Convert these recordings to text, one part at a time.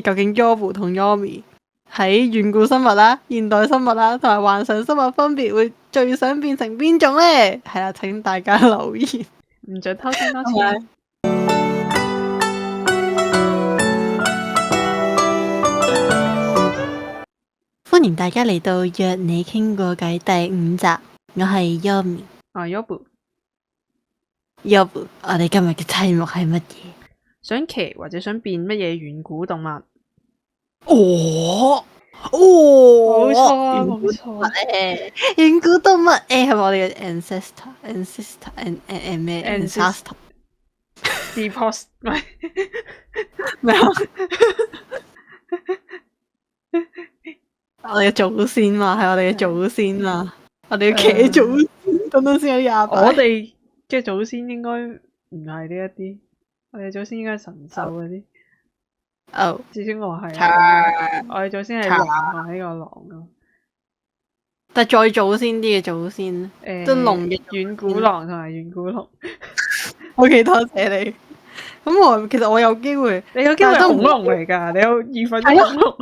究竟 Yobu 同 Yomi 喺遠古生物啦、現代生物啦同埋幻想生物分別會最想變成邊種呢？係啦，請大家留言。唔准偷聽多次。歡迎大家嚟到約你傾過偈第5集，我係 Yomi。Yobu， 我哋今日嘅題目係乜嘢？想騎或者想變乜嘢遠古動物？冇錯啊，冇錯。遠古動物係咪我哋嘅 ancestor 咩 ancestor？Deposit 唔係咩啊？我哋嘅祖先嘛，係我哋嘅祖先嘛，我哋要騎祖先，等先有啲阿伯。我哋嘅祖先應該唔係呢一啲，我哋祖先應該係神獸嗰啲。至少我係我哋祖先係龍啊，呢個狼咯。但係再祖先啲嘅祖先，都龍嘅遠古狼同埋遠古龍。OK，多謝你。咁其實我有機會，你有機會係恐龍嚟㗎，你有2分一恐龍。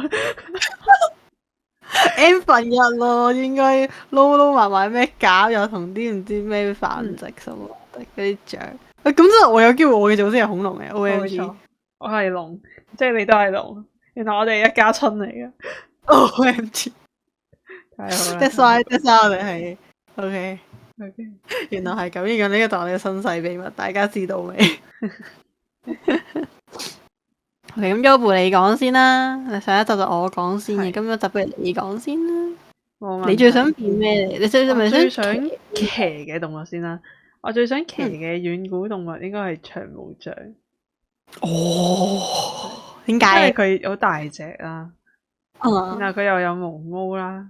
N 分一咯，應該撈埋咩鴿又同啲唔知咩繁殖什麼嗰啲雀。咁即係我有機會，我嘅祖先係恐龍嘅。OMG，我係龍，即係你都係龍。原來我哋係一家親嚟嘅。OMG，太好啦。That's why 我哋係 OK。原來係咁，呢個當我哋嘅身世秘密，大家知道未？OK，咁 Yobu 你講先啦。上一集就我講先嘅，今一集不如你講先啦。你最想變咩？你最想騎嘅動物先啦。我最想騎嘅遠古動物應該係長毛象。點解？因為佢好大隻啦，然後佢又有毛毛啦，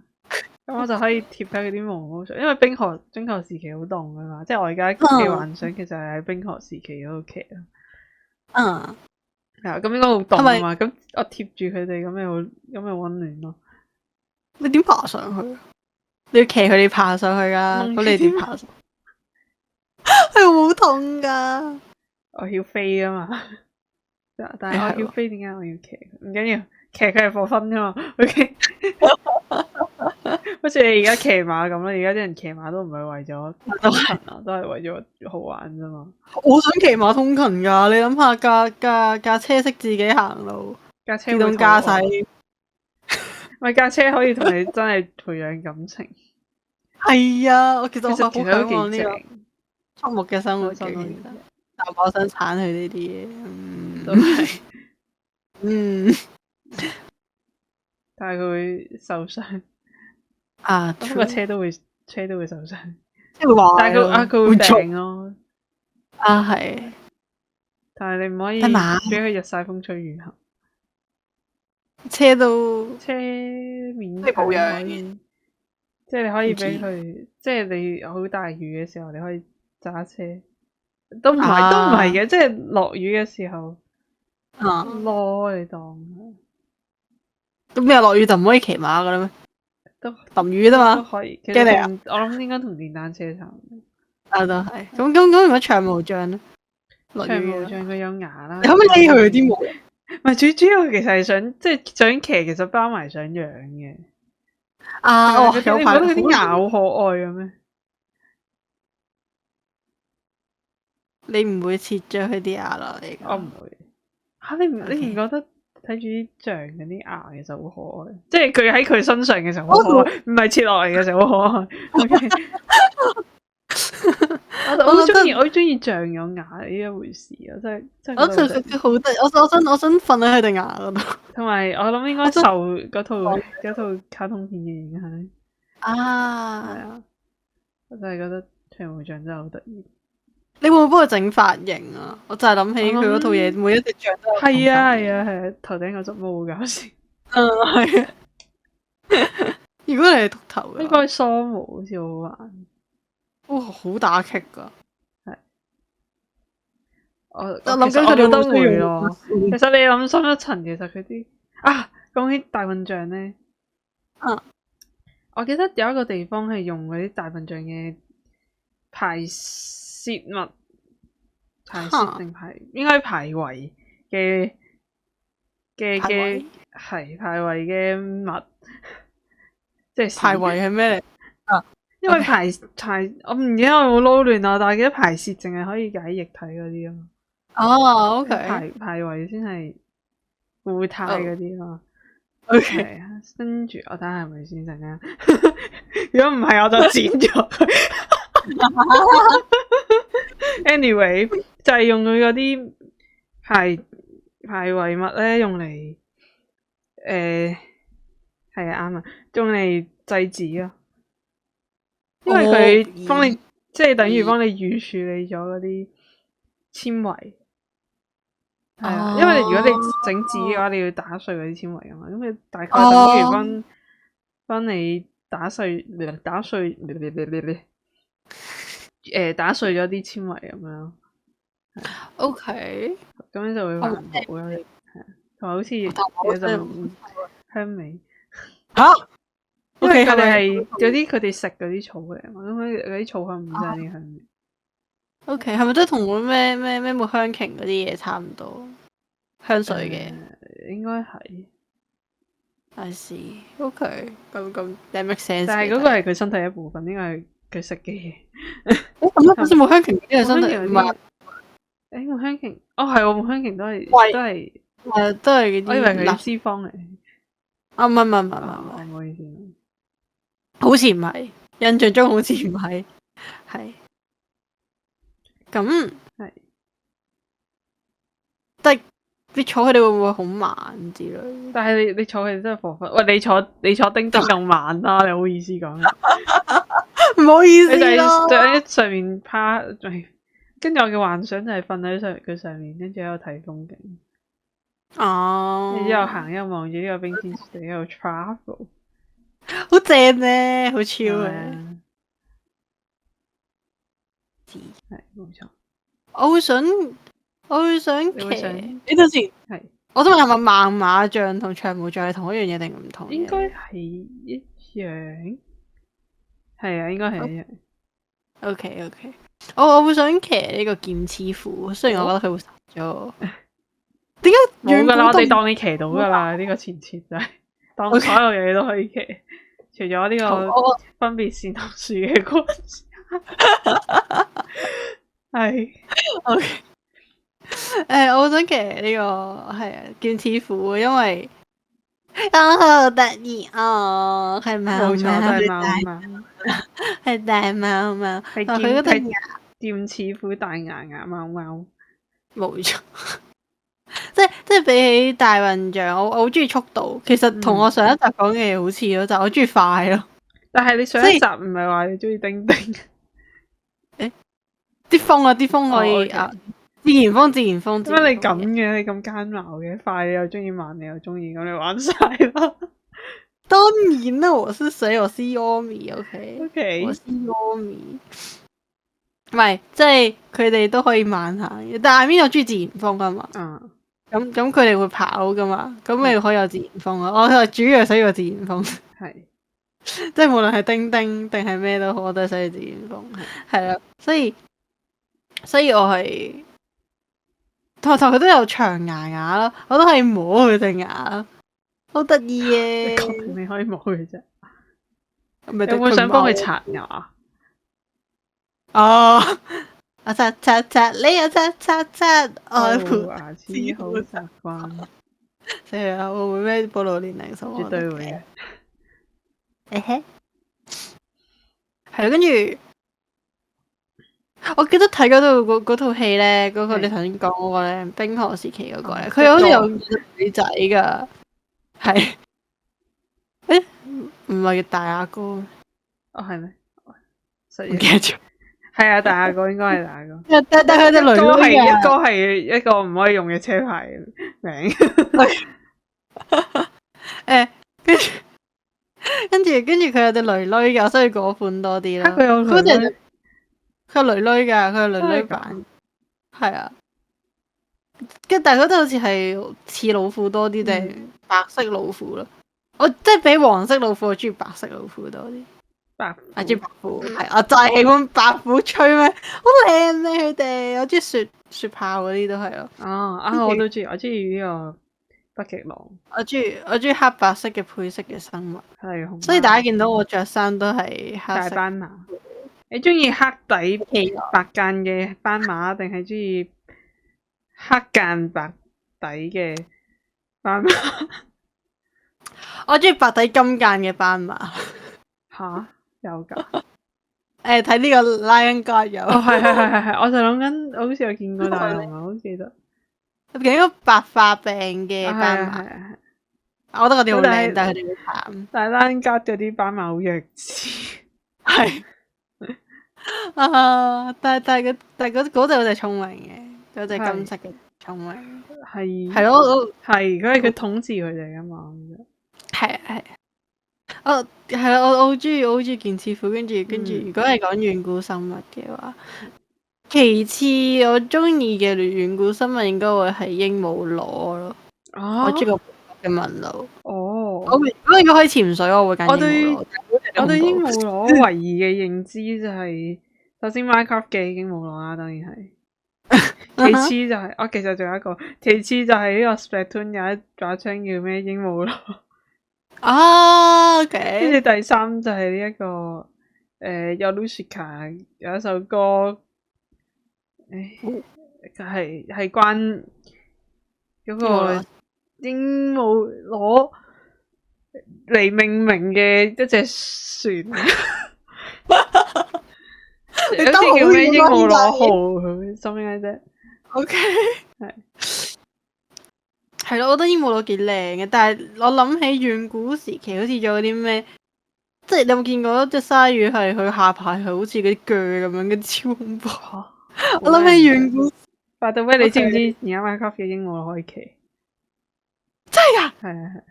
咁我就可以貼喺佢啲毛毛上。因為冰河時期好凍噶嘛，即係我而家嘅幻想其實係喺冰河時期嗰度騎咯。係啊，咁應該好凍啊嘛，咁我貼住佢哋，咁咪溫暖咯。你點爬上去？你要騎佢哋爬上去噶，咁你點爬上去？係好痛噶。我要飛啊嘛，但係我要飛，點解我要騎？唔緊要，騎佢係課分啫嘛。OK， 好似你而家騎馬咁啦，而家啲人騎馬都唔係為咗通勤啊，都係為咗好玩啫嘛。我想騎馬通勤噶，你諗下架車識自己行路，自動駕駛。咪架車可以同你真係培養感情。係啊，其實我好向往呢個畜牧嘅生活嘅，但我想鏟佢呢啲嘢。都係。但係佢會受傷。咁個車都會受傷。但係佢會病咯。係。但係你唔可以俾佢日曬風吹雨淋。車免保養，即係你可以俾佢，即係你好大雨嘅時候，你可以揸車，都唔係嘅，即係落雨嘅時候，攞你當。咁你落雨就唔可以騎馬噶啦咩？都淋雨啫嘛，都可以。驚你啊！我諗應該同電單車差唔多。都係。咁如果長毛象咧？長毛象佢有牙啦。你可唔可以匿佢啲毛？唔係，最主要其實係想騎，其實包埋想養嘅。你覺得佢啲牙好可愛嘅咩？你唔會切咗佢啲牙落嚟？我唔會。你唔覺得睇住啲象嗰啲牙其實好可愛？即係佢喺佢身上嘅時候好可愛，唔係切落嚟嘅時候好可愛。我好中意象有牙呢一回事啊！真係我覺得好得意。我想瞓喺佢哋牙嗰度。同埋我諗應該受嗰套卡通片嘅影響。係啊，我真係覺得長毛象真係好得意。你會唔會幫佢整髮型啊？我就係諗起佢嗰套嘢，每一隻象都有。係啊，頭頂嗰隻毛好搞笑。係啊。如果你係禿頭嘅，應該梳毛好似好玩。好打棘噶。係。我諗緊佢哋都會咯。其實你諗深一層，其實佢啲講起大笨象咧，我記得有一個地方係用嗰啲大笨象嘅排泄物、排泄定應該排遺嘅嘅係排位嘅物，即係排位係咩嚟？啊，因為排我唔記得我有冇撈亂啊，但係記得排泄淨係可以解液體嗰啲啊嘛。哦，OK，排位先係固態嗰啲啊。OK，係啊，跟住我睇下係咪先陣間。如果唔係，我就剪咗佢。Anyway，就係用佢嗰啲排位物咧，用嚟係啊啱啊，用嚟制止咯。因為佢幫你，即係等於幫你預處理咗嗰啲纖維。係啊，因為如果你整紙嘅話，你要打碎嗰啲纖維啊嘛，咁你大概等於幫你打碎打碎咗啲纖維咁樣。OK，咁樣就會環保咯，係啊，同埋好似有陣香味。嚇因為，OK，佢哋係嗰啲佢哋食嗰啲草嚟啊嘛，咁佢嗰啲草香唔真係啲香味。OK，係咪都同嗰咩抹香鯨嗰啲嘢差唔多？香水嘅，應該係。I see。OK，咁 that make sense。但係嗰個係佢身體一部分，應該係佢食嘅嘢。咁好似抹香鯨嗰啲係身體唔係？誒抹香鯨，係喎，抹香鯨都係都係嗰啲。我以為佢脂肪嚟。啊唔係，唔好意思。好似唔係，印象中好似唔係，係。咁係，但係你坐佢哋會唔會好慢之類？但係你坐佢哋真係彷彿，喂你坐叮叮咁慢啦，你好意思講？唔好意思你就咯。喺上面趴，跟住我嘅幻想就係瞓喺佢上面，跟住喺度睇風景。哦。然之後行又望住呢個冰天雪地喺度 travel，好正咧，好超嘅。係冇錯。我會想騎。你等先。係。我想問係咪猛獁象同長毛象係同一樣嘢定唔同？應該係一樣。係啊，應該係一樣。OK。我會想騎呢個劍齒虎，雖然我覺得佢會殺咗我。點解？冇噶啦，我哋當你騎到噶啦，呢個前設就係當所有嘢都可以騎，除咗呢個分別線同樹嘅關係。係。OK。我想騎呢個係啊劍齒虎，因為好得意哦，係貓貓，冇錯，係貓貓，係大貓貓，係佢嗰對劍齒虎大牙貓貓，冇錯。即係比起大笨象，我好中意速度。其實同我上一集講嘅嘢好似咯，就係我中意快咯。但係你上一集唔係話你中意叮叮？啲風可以啊，自然風。點解你咁嘅？你咁奸狡嘅，快你又中意，慢你又中意，咁你玩晒啦。當然啦，我是誰？我是阿咪 ，OK，我是阿咪。唔係，即係佢哋都可以慢下嘅，但係邊我中意自然風啊嘛。咁佢哋會跑噶嘛，咁咪可以有自然風咯。我係主要係需要自然風。係。即係無論係叮叮定係咩都好，我都係需要自然風。係啦，所以我係同佢都有長牙咯，我都可以摸佢隻牙，好得意嘅。你確定你可以摸佢啫？有冇想幫佢刷牙？哦，我刷，你又刷，愛護牙齒好習慣。係啊，會唔會咩暴露年齡？絕對會嘅。係跟住。我記得睇嗰套戲咧，嗰個你頭先講嗰個咧，冰河時期嗰個咧，佢好似有女仔噶，係，唔係大阿哥咩？係咩？唔記得咗。係啊，大阿哥應該係大阿哥。但佢隻女哥係一個唔可以用嘅車牌名。跟住佢有隻女女噶，所以嗰款多啲啦。佢有女。佢係女女噶，佢係女女版，係啊。但係嗰度好似係似老虎多啲定白色老虎咯。我即係比黃色老虎，我中意白色老虎多啲。中意白虎，係我就係喜歡白虎吹咩，好靚咧佢哋。我中意雪豹嗰啲都係咯。我都中意，我中意呢個北極狼。我中意黑白色嘅配色嘅生物，係，所以大家見到我着衫都係黑色。大斑馬，你中意黑底白間嘅斑馬，定係中意黑間白底嘅斑馬？我中意白底金間嘅斑馬。吓，有噶？睇呢個 Lion God 有。哦，係，我就諗緊，好似有見過，但係唔係好記得。見到白化病嘅斑馬，係，我覺得嗰啲好靚，但係佢哋好慘。但係 Lion God 嗰啲斑馬好弱智。係啊，但係嗰隻好似聰明嘅，嗰隻金色嘅聰明。係咯，係佢統治佢哋噶嘛。係。係啦，我好中意劍齒虎，跟住，如果係講遠古生物嘅話，其次我中意嘅遠古生物應該會係鸚鵡螺咯。我中意個嘅紋路。如果應該可以潛水，我會揀鸚鵡螺。我對鸚鵡螺唯一嘅認知就係，首先 Minecraft 嘅鸚鵡螺啦，當然係。其次就係，其實仲有一個，其次就係呢個 Splatoon 有一把槍叫咩鸚鵡螺。跟住第三就係呢一個Yorushika 有一首歌，係關嗰個鸚鵡螺嚟命名嘅一隻船。好似叫咩鸚鵡螺號咁，something like that。OK， 係咯，我覺得鸚鵡螺幾靚嘅，但係我諗起遠古時期好似仲有啲咩，即係你有冇見過隻鯊魚係佢下排係好似嗰啲鋸咁樣，跟住超恐怖。我諗起遠古。By the way，你知唔知而家 Minecraft 嘅鸚鵡螺可以騎？真係㗎？係。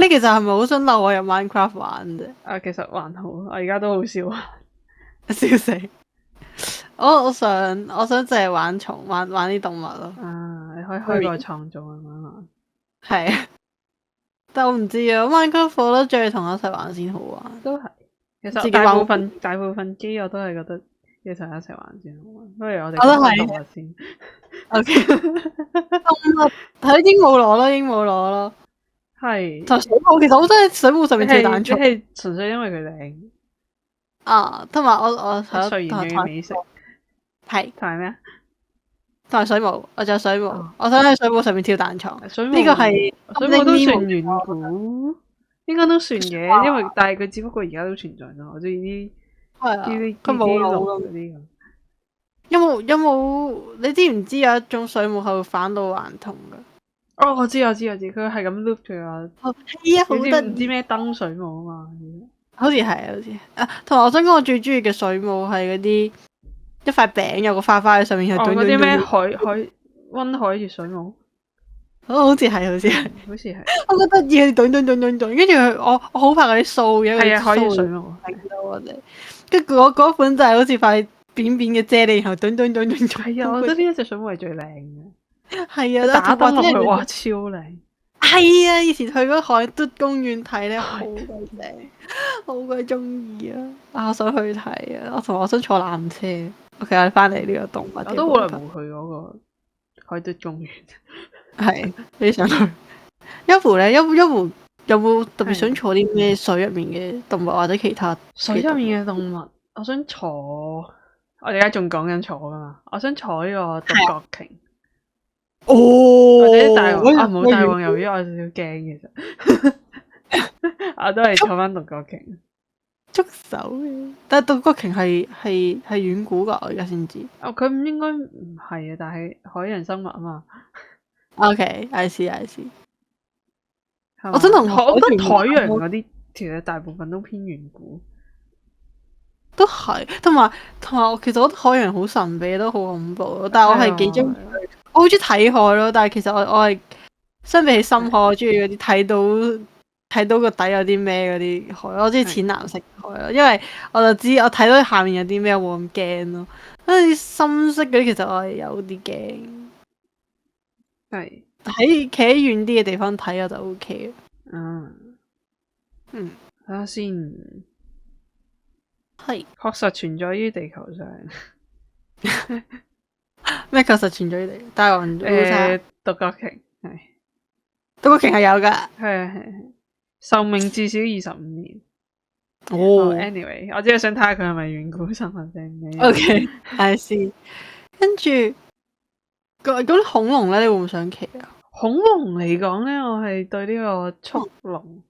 你其實係咪好想留我入 Minecraft 玩啫？其實還好，我而家都好少玩。笑死！我想淨係玩啲動物咯。你可以開個創造啊嘛。係，但我唔知啊。Minecraft 我都中意同我一齊玩先好玩。都係，其實大部分機我都係覺得一齊玩先好玩。不如我哋講動物先。OK。動物睇鸚鵡螺咯。係。同水母，其實我真係水母上面跳彈床。係純粹因為佢靚。同埋我係隨緣嘅美食。係。同埋咩？同埋水母，我仲有水母，我想喺水母上面跳彈床。呢個係水母都算遠古，應該都算嘅，因為但係佢只不過而家都存在咯。我中意啲佢冇腦嗰啲咁。有冇？你知唔知有一種水母係會返老還童噶？我知，佢係咁 loop 佢啊。係啊，好得意。唔知咩燈水母啊嘛？好似係。同埋我想講，我最中意嘅水母係嗰啲一塊餅有個花花喺上面，係嗰啲咩溫海熱水母。好似係。我覺得意佢跟住我好怕嗰啲掃嘅。係啊，海熱水母。跟住嗰款就係好似塊扁扁嘅啫喱，然後係啊，我覺得呢一隻水母係最靚嘅。係啊，打燈落去哇，超靚。係啊，以前去嗰海嘟公園睇咧，好鬼靚，好鬼中意啊！我想去睇啊，我想坐纜車。OK， 我哋翻嚟呢個動物。我都好耐冇去嗰個海嘟公園。係，你想去？一湖咧，一湖有冇特別想坐啲咩水入面嘅動物或者其他水入面嘅動物？我想坐，我哋而家仲講緊坐噶嘛？我想坐呢個獨角鯨。或者大王冇大王魷魚，我有少少驚其實。我都係坐翻獨角鯨。觸手嘅，但係獨角鯨係遠古噶，我而家先知。佢應該唔係啊，但係海洋生物啊嘛。OK，I see。我覺得海洋嗰啲其實大部分都偏遠古。都係，同埋其實我覺得海洋好神秘，都好恐怖。但係我係幾中意，我好中意睇海咯。但係其實我係相比起深海，我中意嗰啲睇到個底有啲咩嗰啲海。我中意淺藍色海咯，因為我就知我睇到下面有啲咩，我冇咁驚咯。嗰啲深色嗰啲，其實我係有啲驚。係企喺遠啲嘅地方睇我就 OK 啦。睇下先。係確實存在於地球上。咩確實存在於地？大王獨角鯨係獨角鯨係有㗎。係，壽命至少25年。anyway， 我只係想睇下佢係咪遠古生物啫。OK，I see。跟住嗰啲恐龍咧，你會唔會想騎啊？恐龍嚟講咧，我係對呢個速龍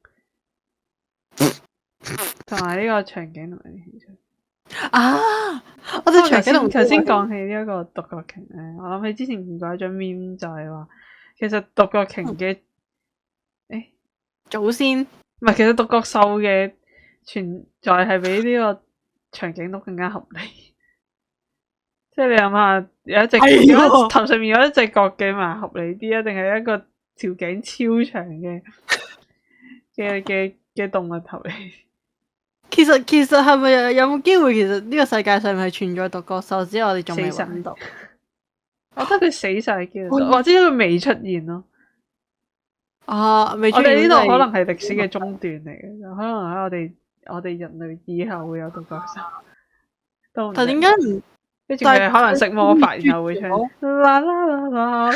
同埋呢個長頸龍有興趣。我對長頸龍頭先講起呢一個獨角鯨咧，我諗起之前見過一張 meme 就係話，其實獨角鯨嘅祖先唔係，其實獨角獸嘅存在係比呢個長頸鹿更加合理。即係你諗下，有一隻頭上面有一隻角嘅嘛，合理啲啊？定係一個條頸超長嘅動物合理？其實係咪有冇機會？其實呢個世界上係存在獨角獸，只係我哋仲未揾到。我覺得佢死晒嘅，或者佢未出現咯。未出現。我哋呢度可能係歷史嘅中段嚟嘅，可能喺我哋人類以後會有獨角獸。但點解唔？跟住佢可能識魔法，然後會唱啦啦啦啦啦。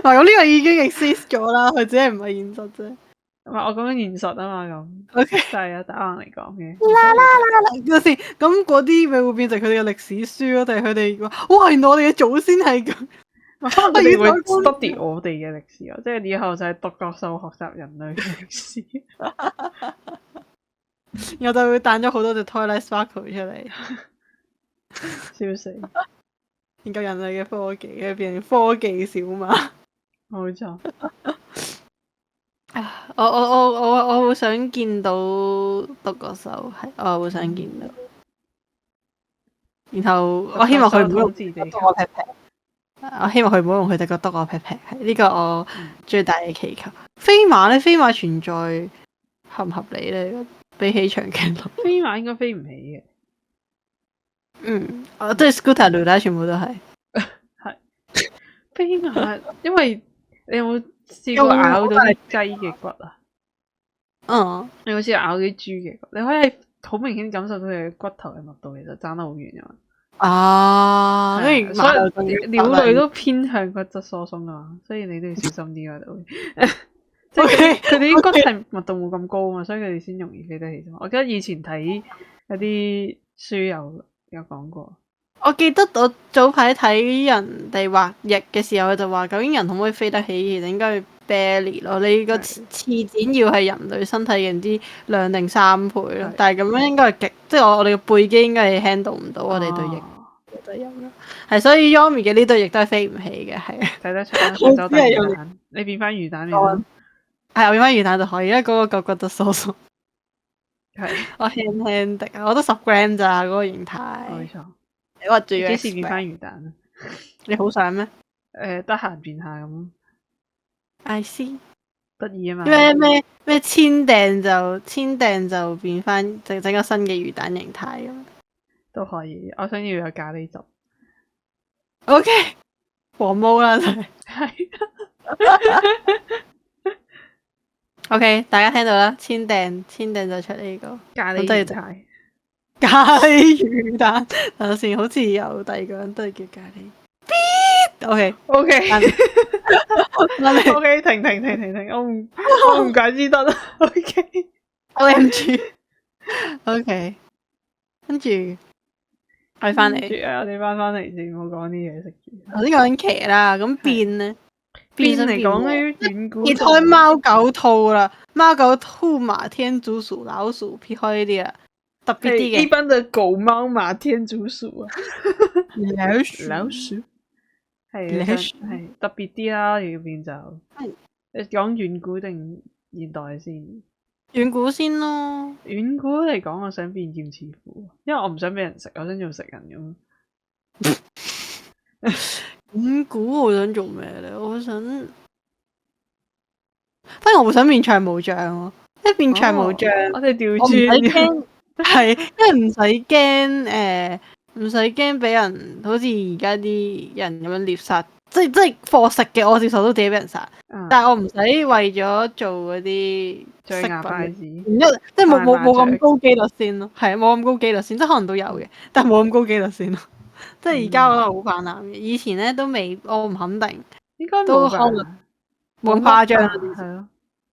咁呢個已經 exist 咗啦，佢只係唔係現實啫。唔係，我講緊現實啊嘛，咁。OK，係啊，答案嚟講嘅。啦啦啦啦，嗰時咁嗰啲咪會變成佢哋嘅歷史書咯，定係佢哋話哇，原來我哋嘅祖先係咁。可能佢哋會 study 我哋嘅歷史啊，即係以後就係獨角獸學習人類嘅歷史。然後就會彈咗好多隻 Twilight Sparkle 出嚟，笑死！研究人類嘅科技，變成科技小馬。冇錯。我好想見到獨角獸，係我好想見到。然後我希望佢唔好用篤我劈劈，我希望佢唔好用佢隻腳篤我劈劈，係呢個我最大嘅祈求。飛馬咧，飛馬存在合唔合理咧？比起長頸鹿，飛馬應該飛唔起嘅。即係 Scooter 雷達全部都係。係飛馬，因為你有冇試過咬到啲雞嘅骨啊？你好似咬啲豬嘅骨，你可以好明顯感受到佢嘅骨頭嘅密度其實爭得好遠啊！所以鳥類都偏向骨質疏鬆啊嘛，所以你都要小心啲啊！即係佢哋啲骨係密度冇咁高啊嘛，所以佢哋先容易飛得起。我記得以前睇有啲書有講過。我記得我早排睇人哋畫翼嘅時候，佢就話究竟人可唔可以飛得起？其實應該係 barely 咯。你個翅展要係人類身體嘅唔知2定3倍咯。但係咁樣應該係極，即係我哋嘅背肌應該係 handle 唔到我哋對翼嘅責任咯。係，所以 Yomi 嘅呢對翼都係飛唔起嘅，係啊。睇得出啦，非洲大魚蛋，你變翻魚蛋嚟。係，我變翻魚蛋就可以，因為嗰個骨質疏鬆。係，我輕的，我得10 gram 咋嗰個形態。冇錯。你話住幾時變翻魚蛋啊？你好想咩？得閒變下咁。I see。得意啊嘛。咩簽訂就變翻整個新嘅魚蛋形態咁。都可以，我想要有咖喱汁。OK。黃毛啦，真係。OK， 大家聽到啦，簽訂就出呢個咖喱魚蛋。咖喱魚蛋，等下先，好似有第二個人都係叫咖喱。OK， 停，我唔解之得啦。OMG， OK， 跟住我哋翻嚟，我哋翻嚟先，唔好講啲嘢食住。頭先講緊騎啦，咁變咧？變嚟講咧，遠古。撇開貓狗兔啦，貓狗兔馬天竺鼠老鼠，撇開呢啲啦。特別啲嘅，一般的狗貓馬天竺鼠啊，老鼠係特別啲啦，要變就你講遠古定現代先？遠古先咯。遠古嚟講，我想變劍齒虎，因為我唔想俾人食，我想做食人咁。遠古我想做咩咧？我想，反正我唔想變長毛象咯，一變長毛象，我哋調轉。係，因為唔使驚唔使驚俾人好似而家啲人咁樣獵殺，即係貨食嘅我接受到自己俾人殺，但係我唔使為咗做嗰啲象牙筷子，即係冇咁高機率先咯，係冇咁高機率先，即係可能都有嘅，但係冇咁高機率先咯，即係而家我覺得好泛濫嘅。以前咧都未，我唔肯定，應該都冇可能冇咁誇張係咯。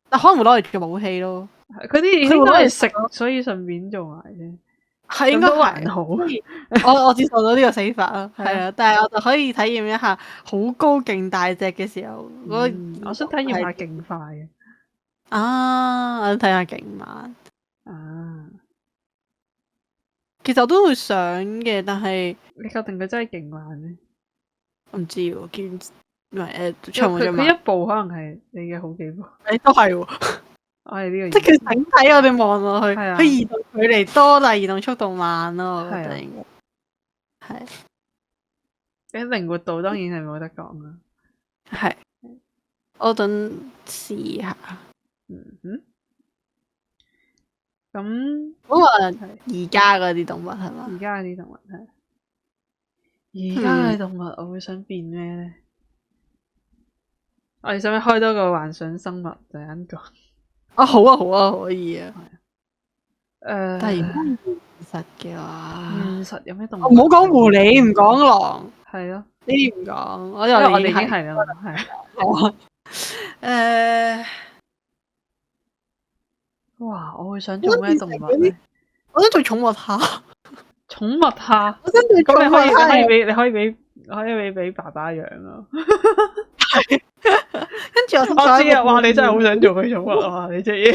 但可能會攞嚟做武器咯。佢啲應該係食，所以順便做埋啫。係應該都還好。我接受到呢個死法啦，係啊，但係我就可以體驗一下好高勁大隻嘅時候。我想體驗下勁快嘅。我想睇下勁慢。其實我都會想嘅，但係你確定佢真係勁慢咩？我唔知喎，見唔係佢一步可能係你嘅好幾步。都係喎。我係呢個意思。即係佢整體我哋望落去，係啊，佢移動距離多，但係移動速度慢咯。我覺得應該係。啲靈活度當然係冇得講啦。係，我等試下。咁好話而家嗰啲動物係嘛？而家嗰啲動物係。而家嘅動物我會想變咩咧？我哋想唔想開多個幻想生物就咁講？好啊好啊，可以啊。但係如果現實嘅話，現實有咩動物？唔好講狐狸，唔講狼。係咯，呢啲唔講。我哋已經係啦，係。哇！我會想做咩動物咧？我想做寵物蝦。寵物蝦？我想做寵物蝦。你可以俾爸爸養啊。跟住我知啊！哇！你真係好想做佢寵物啊！你隻嘢。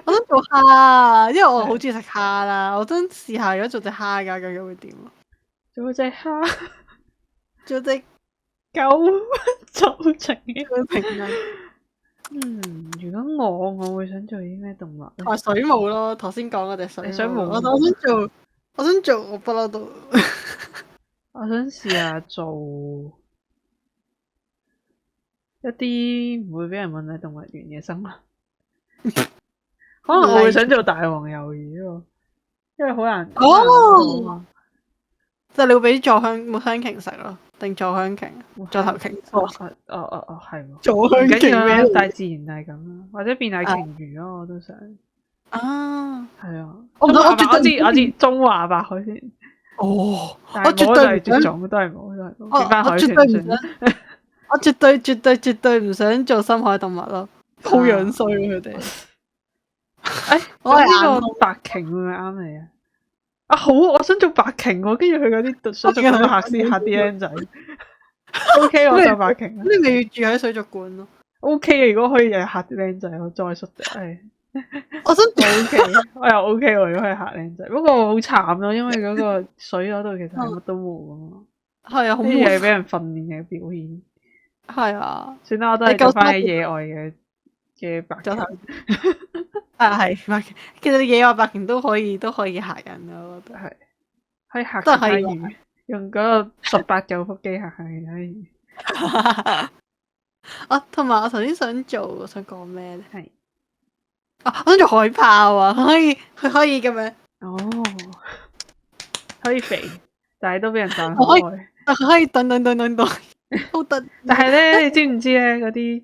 我想做蝦，因為我好中意食蝦啦。我想試下如果做隻蝦㗎，究竟會點啊？做隻蝦，做隻狗，做情平安。如果我會想做啲咩動物咧？水母咯，頭先講嗰隻水母。我想做，我不嬲都。我想試下做一啲唔會俾人韞喺動物園嘅生物。可能我會想做大王魷魚喎，因為好難。即係你會俾座香鯨食咯，定座香鯨？座頭鯨。係喎。座香鯨大自然係咁啦，或者變係鯨魚咯，我都想。係啊。我知中華白海豚。但係我絕對絕種，都係冇，變翻海豚算。我絕對唔想做深海動物咯，好樣衰佢哋。我係呢個白鯨會唔會啱你啊？好，我想做白鯨喎，跟住佢嗰啲水族館嚇啲僆仔。OK， 我做白鯨。你咪要住喺水族館咯。OK， 如果可以日日嚇啲僆仔，我再縮啲。我想做 OK， 我又 OK 喎，如果可以嚇僆仔。不過好慘咯，因為嗰個水嗰度其實係乜都冇噶嘛。係啊，好似係俾人訓練嘅表現。係啊，算啦，我都係做翻喺野外嘅白鯨。係白鯨，其實野外白鯨都可以嚇人啊，我覺得係可以嚇其他魚，用嗰個18嚿腹肌嚇下其他魚。同埋我頭先想講咩咧？係我想做海豹啊！佢可以咁樣可以肥，但係都俾人彈開。佢可以墩，好得。但係咧，你知唔知咧？嗰啲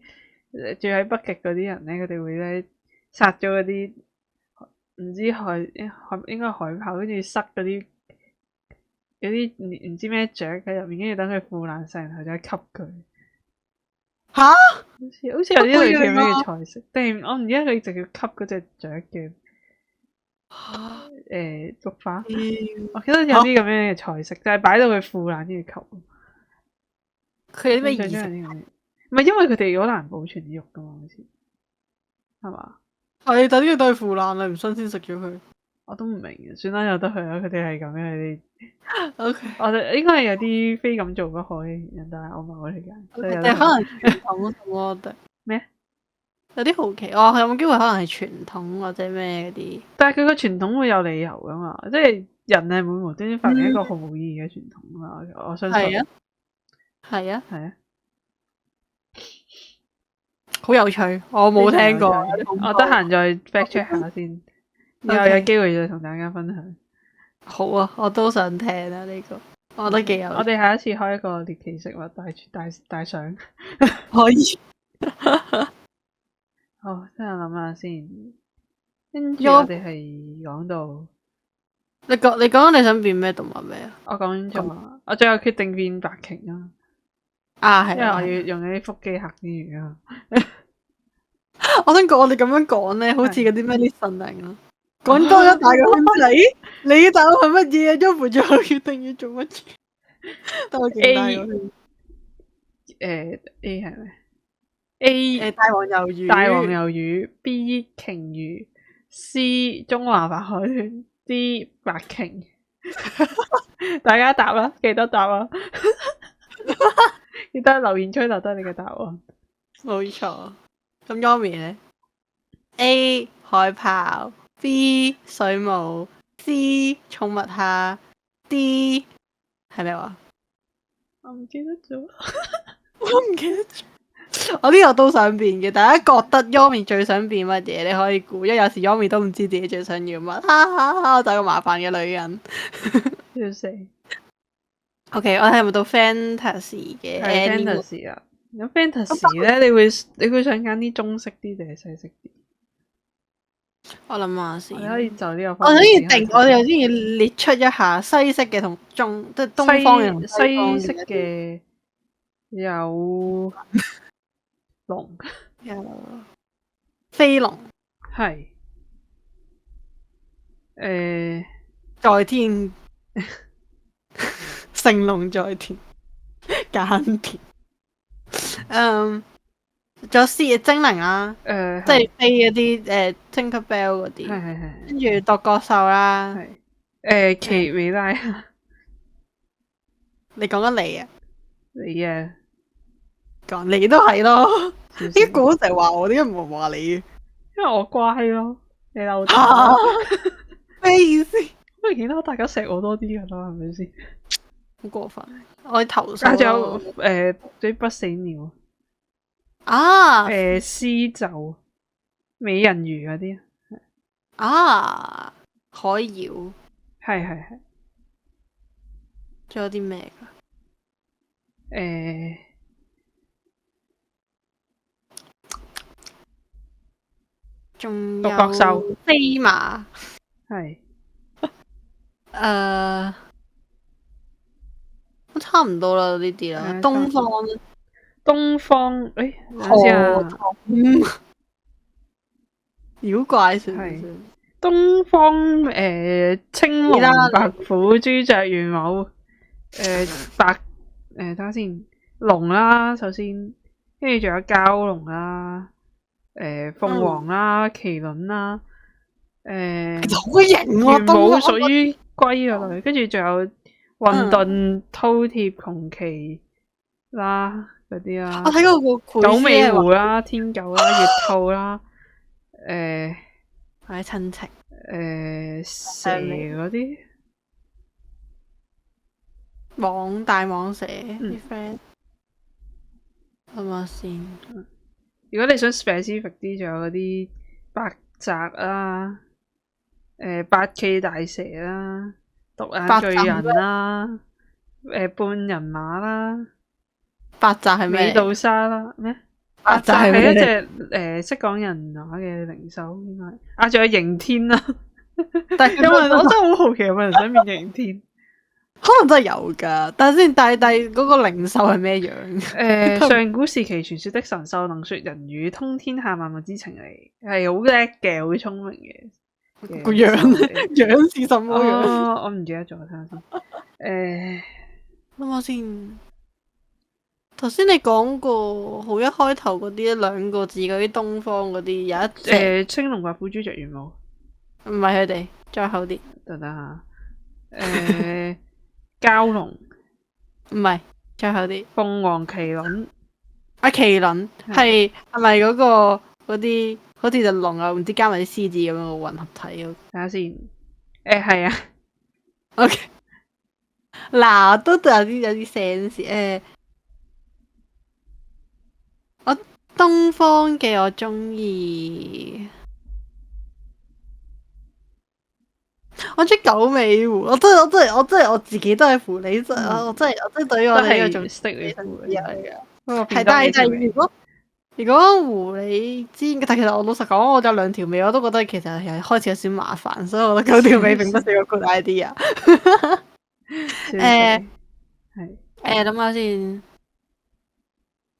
住喺北極嗰啲人咧，佢哋會咧殺咗嗰啲唔知應該海豹，跟住塞嗰啲唔知咩雀喺入面，跟住等佢腐爛晒，然後再吸佢。吓？好似有啲類似咁嘅菜式，定我唔記得佢直接吸嗰隻雀嘅菊花。我記得有啲咁樣嘅菜式，就係擺到佢腐爛先至吸。佢有啲咩意思？唔係因為佢哋好難保存啲肉噶嘛，好似係嘛？係等佢對腐爛啦，唔新鮮食咗佢。我都唔明嘅，算啦，由得佢啦。佢哋係咁嘅，佢哋。OK， 我哋應該係有啲非咁做不可嘅原因，但係我唔係好理解。但係可能傳統我覺得咩？有啲好奇，有冇機會可能係傳統或者咩嗰啲？但係佢個傳統會有理由噶嘛？即係人係會無端端發明一個毫無意義嘅傳統啊！我相信係啊，好有趣，我冇聽過。我得閒再 fact check 下先，以後有機會再同大家分享。好啊，我都想聽啊呢個，我覺得幾有趣。我哋下一次開一個獵奇食物大賞，可以。好，真係諗下先。跟住我哋係講到你講你想變咩動物未啊？我講咗，我最後決定變白鯨啊！係，因為我要用啲腹肌嚇啲魚啊！我想講我哋咁樣講咧，好似嗰啲咩啲神靈啊，講多咗大個圈仔，你答案係乜嘢啊？因為最後決定要做乜嘢？但我勁大個圈。A 係咪 ？A 大黃魷魚，大黃魷魚 ，B 鯨魚，C 中華白海豚，D 白鯨。大家答啦，記得答啊！記得留言區留低你嘅答案。冇錯。咁 Yomi 咧 ？A 海豹，B 水母，C 寵物蝦，D 係咩話？我唔記得咗。我唔記得咗。我呢個都想變嘅，大家覺得 Yomi 最想變乜嘢？你可以估，因為有時 Yomi 都唔知自己最想要乜。我就係個麻煩嘅女人。要死。OK，我係咪到 Fantasy 嘅？係 Fantasy 啊！咁 Fantasy 咧，你會想揀啲中式啲定係西式啲？我諗下先。你可以就呢個。我哋先要列出一下西式嘅同即係東方嘅同西式嘅有龍，有飛龍，係在天，成龍在天，間田。仲有獅精靈啦，即係飛嗰啲Tinker Bell 嗰啲，係，跟住獨角獸啦，奇美拉，你講緊你啊？你啊，講你都係咯，啲古成日話我，點解唔係話你？因為我乖咯，你嬲咩意思？因為見到大家錫我多啲噶啦，係咪先？好過分，我投訴。仲有啲不死鳥。獅鷲、美人魚嗰啲海妖，係，仲有啲咩噶？仲有獨角獸、飛馬，係，都差唔多啦，呢啲啦。東方，等先啊，妖怪算唔算？東方青龍、白虎、朱雀、玄武，等下先，龍啦，首先，跟住仲有蛟龍啦，鳳凰啦，麒麟啦，好型喎！玄武屬於龜嗰類，跟住仲有混沌、饕餮、窮奇啦。嗰啲啦，我睇過個九尾狐啦、天狗啦、月兔啦，或者親戚，蛇嗰啲，大蟒蛇啲 friend，諗下先。如果你想 specific 啲，仲有嗰啲白澤啦，八岐大蛇啦，獨眼巨人啦，半人馬啦。八澤係咩？美杜莎啦，咩？八澤係一隻識講人話嘅靈獸，應該。仲有刑天啦。但係我真係好好奇，有冇人想變刑天？可能真係有㗎，但係嗰個靈獸係咩樣？上古時期傳說的神獸，能說人語，通天下萬物之情嚟，係好叻嘅，好聰明嘅。個樣是什麼樣？我唔記得咗，睇下先。諗下先。頭先你講過好一開頭嗰啲兩個字嗰啲東方嗰啲有一隻青龍白虎朱雀玄武，唔係佢哋，再後啲。等下，蛟龍唔係，再後啲。鳳凰麒麟，麒麟係咪嗰個嗰啲好似隻龍啊，唔知加埋啲獅子咁樣嘅混合體？睇下先。係啊。OK，嗱都有啲 sense 我東方嘅我中意，我中意九尾狐，我真係我自己都係狐狸，我真係對於我呢個仲 stick 嚟嘅。係但係如果如果狐狸尖，但其實我老實講，我有2條尾，我都覺得其實係開始有少馬煩，所以我覺得9條尾並不是一個 good idea。諗下先，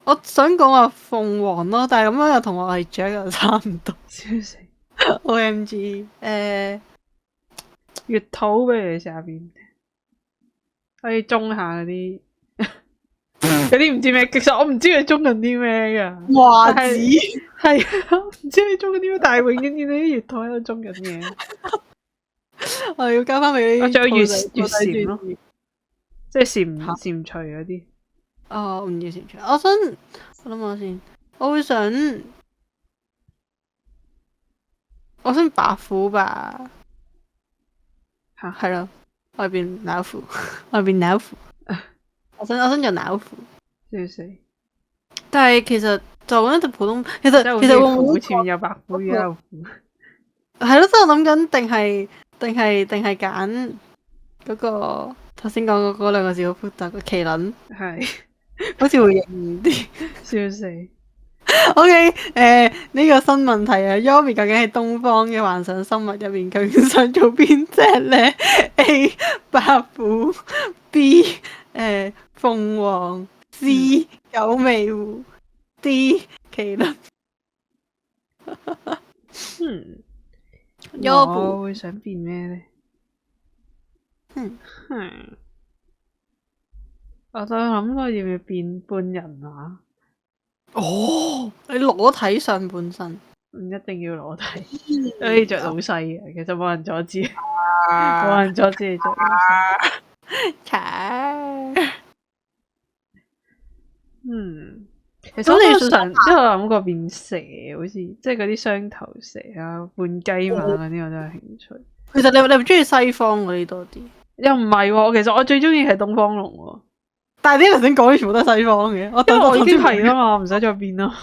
我想講話鳳凰咯，但係咁樣又同我係雀又差唔多。笑死 OMG，月土不如下邊可以種下嗰啲。嗰啲唔知咩，其實我唔知佢種緊啲咩噶。華子係唔知佢種緊啲咩，但係永遠見到啲月台喺度種緊嘢。我要交翻俾我仲有月蟬咯，即係蟾蜍嗰啲。哦，唔要蟾蜍。我諗下先，我會想白虎吧。吓，係咯，外邊老虎，外邊老虎。我想做老虎，笑死！但係其實就咁一隻普通，其實會唔會前面有白虎與老虎？係咯，即係我諗緊，定係揀嗰個頭先講嗰2個字好複雜嘅麒麟，係好似會型啲。笑死！OK，呢個新問題啊，Yomi 究竟係東方嘅幻想生物入面，究竟想做邊隻咧？A 白虎 ，B 鳳凰 ，C 九尾狐 ，D 麒麟。我會想變咩咧？我就諗過要唔要變半人馬。哦，你裸體上半身，唔一定要裸體，可以着老細嘅，其實冇人阻止，冇人阻止你着老細。其實我都有諗過變蛇，好似即係嗰啲雙頭蛇啊、半雞馬嗰啲，我都有興趣。其實你唔中意西方嗰啲多啲？又唔係喎，其實我最中意係東方龍喎。但係啲頭先講啲全部都係西方嘅，因為我已經係啦嘛，唔使再變啦。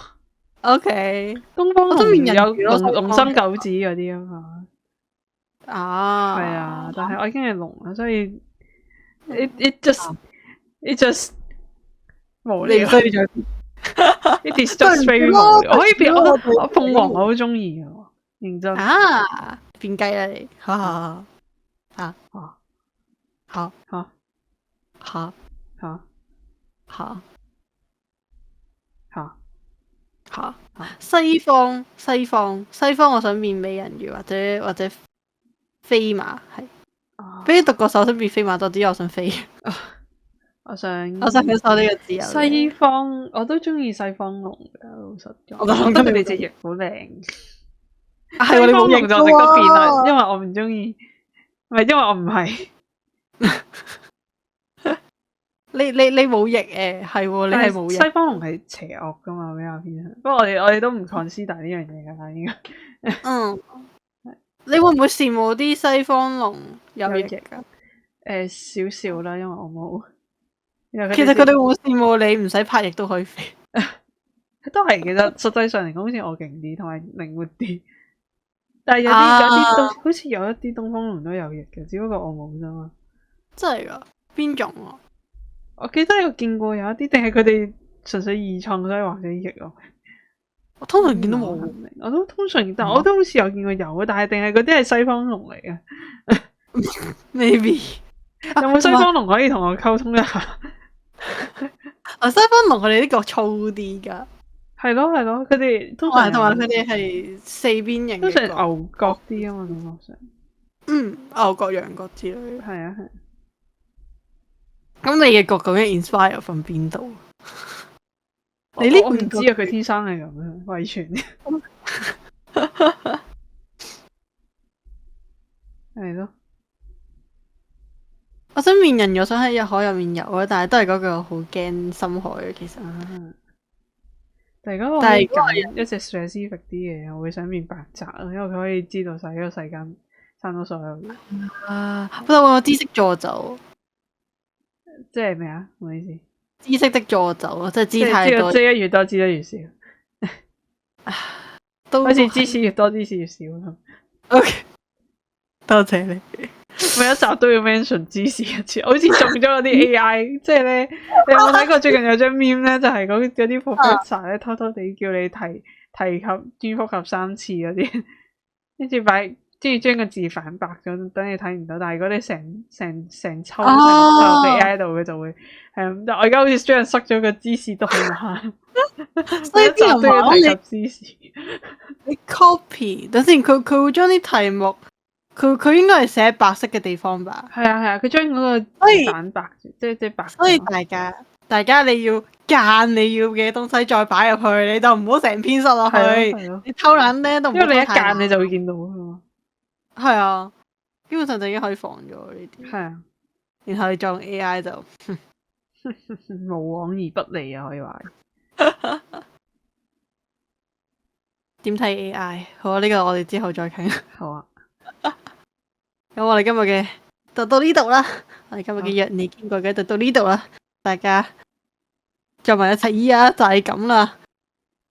OK，東方龍有龍生九子嗰啲啊嘛。係啊，但係我已經係龍啦，所以 it just 無聊。It is just very 無聊。可以變我鳳凰，我好中意嘅，認真。變雞啦你，好。西方，我想變美人魚或者飛馬，係。俾你讀個手，想變飛馬多啲，因為我想飛。我想享受呢個自由。西方我都中意西方龍嘅，老實講。我覺得佢哋隻翼好靚。西方龍就值得變啦，因為我唔中意，唔係因為我唔係。你冇翼誒，係喎，你係冇翼。西方龍係邪惡噶嘛，比較偏向。不過我哋都唔 consider 呢樣嘢噶啦，應該。你會唔會羨慕啲西方龍有翼噶？少少啦，因為我冇。其實佢哋會唔會羨慕你唔使拍翼都可以飛？都係，其實實際上嚟講，好似我勁啲，同埋靈活啲。但係有啲好似有一啲東方龍都有翼嘅，只不過我冇啫嘛。真係噶？邊種啊？我記得有見過有一啲，定係佢哋純粹二創所以畫咗翼咯。我通常見到冇，我都通常，但我都好似有見過有，但係定係嗰啲係西方龍嚟嘅。Maybe 有冇西方龍可以同我溝通一下？西方龍佢哋啲腳粗啲噶，係咯，佢哋通常同埋佢哋係四邊形，通常牛角啲啊嘛，感覺上。牛角、羊角之類。係啊。咁你嘅角究竟 inspire from 邊度？你呢？我唔知啊，佢天生係咁樣遺傳。係咯。我想變人魚，我想喺海入面游啊，但係都係嗰句，我好驚深海嘅其實。但係如果我揀一隻 specific 啲嘅，我會想變白澤啊，因為佢可以知道晒呢個世間生到所有嘢。不過我知識助走。即係咩啊？唔好意思。知識的助走啊，即係知太多。知得越多，知得越少。好似知識越多，知識越少咁。OK，多謝你。每一集都要 mention 芝士一次，好似中咗嗰啲 AI，即係咧，你有冇睇過最近有張 meme 咧，就係嗰啲 professor 咧偷偷地叫你提及蝙蝠俠3次嗰啲，跟住將個字反白咗，等你睇唔到。但係如果你成抽俾 AI 度，佢就會但我而家好似將人塞咗個芝士袋嘛，所以啲人都要提及芝士。你 copy， 等先，佢會將啲題目，佢應該係寫白色嘅地方吧？係啊，佢將嗰個字反白，即係白。所以大家你要揀你要嘅東西再擺入去，你就唔好成篇塞落去。你偷懶咧都唔好，因為你一揀你就會見到啊嘛。係啊，基本上就已經可以防咗呢啲。係啊，然後你裝 AI 就無往而不利啊，可以話。點睇 AI？ 好啊，呢個我哋之後再傾。好啊。咁我哋今日嘅就到呢度啦。我哋今日嘅約你見過嘅就到呢度啦。大家做埋一齊啊，就係咁啦。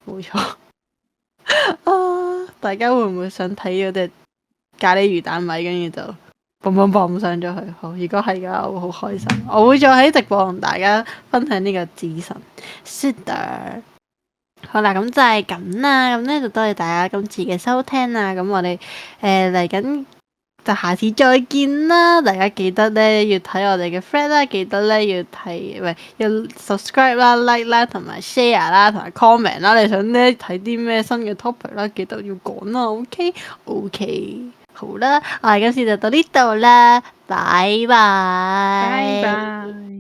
冇錯。啊！大家會唔會想睇嗰隻咖喱魚蛋米，跟住就嘣嘣嘣上咗去？好，如果係嘅話，我會好開心。我會再喺直播同大家分享呢個指神。Sister， 好啦，咁就係咁啦。咁咧就多謝大家今次嘅收聽啦。咁我哋嚟緊就下次再見啦。大家記得咧要睇我哋嘅 friend 啦，記得咧要 subscribe 啦、like 啦、同埋 share 啦、同埋 comment 啦。你想咧睇啲咩新嘅 topic 啦，記得要講啦。OK， 好啦，我哋今次就到呢度啦，拜拜。